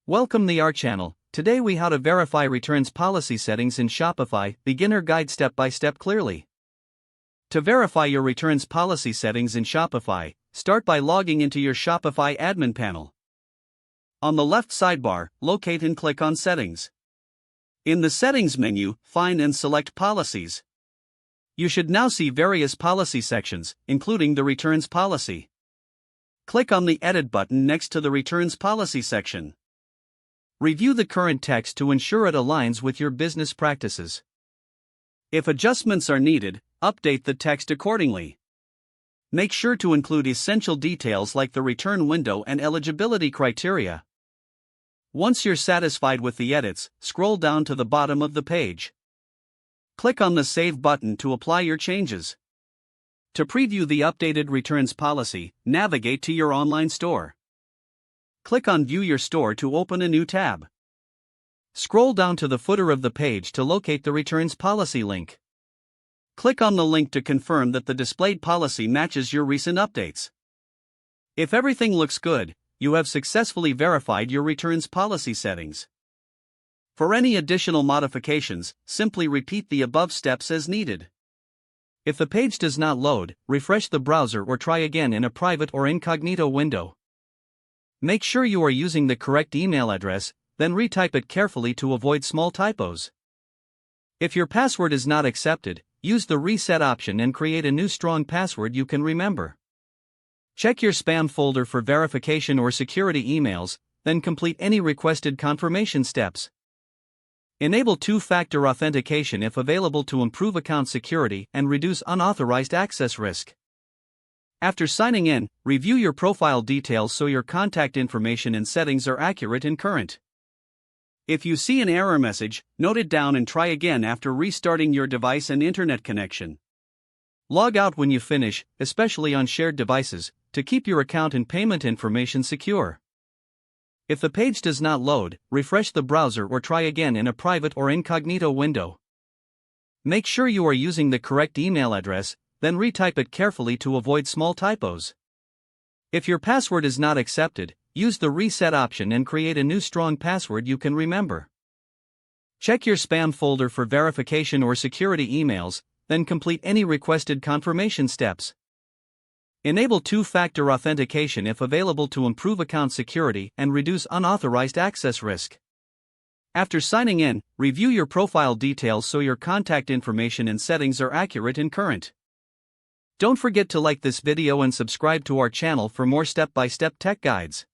Welcome to our channel. Today we how to verify returns policy settings in Shopify, beginner guide step by step clearly. To verify your returns policy settings in Shopify, start by logging into your Shopify admin panel. On the left sidebar, locate and click on Settings. In the Settings menu, find and select Policies. You should now see various policy sections, including the Returns policy. Click on the Edit button next to the Returns policy section. Review the current text to ensure it aligns with your business practices. If adjustments are needed, update the text accordingly. Make sure to include essential details like the return window and eligibility criteria. Once you're satisfied with the edits, scroll down to the bottom of the page. Click on the Save button to apply your changes. To preview the updated returns policy, navigate to your online store. Click on View Your Store to open a new tab. Scroll down to the footer of the page to locate the returns policy link. Click on the link to confirm that the displayed policy matches your recent updates. If everything looks good, you have successfully verified your returns policy settings. For any additional modifications, simply repeat the above steps as needed. If the page does not load, refresh the browser or try again in a private or incognito window. Make sure you are using the correct email address, then retype it carefully to avoid small typos. If your password is not accepted, use the reset option and create a new strong password you can remember. Check your spam folder for verification or security emails, then complete any requested confirmation steps. Enable two-factor authentication if available to improve account security and reduce unauthorized access risk. After signing in, review your profile details so your contact information and settings are accurate and current. If you see an error message, note it down and try again after restarting your device and internet connection. Log out when you finish, especially on shared devices, to keep your account and payment information secure. If the page does not load, refresh the browser or try again in a private or incognito window. Make sure you are using the correct email address, then retype it carefully to avoid small typos. If your password is not accepted, use the reset option and create a new strong password you can remember. Check your spam folder for verification or security emails, then complete any requested confirmation steps. Enable two-factor authentication if available to improve account security and reduce unauthorized access risk. After signing in, review your profile details so your contact information and settings are accurate and current. Don't forget to like this video and subscribe to our channel for more step-by-step tech guides.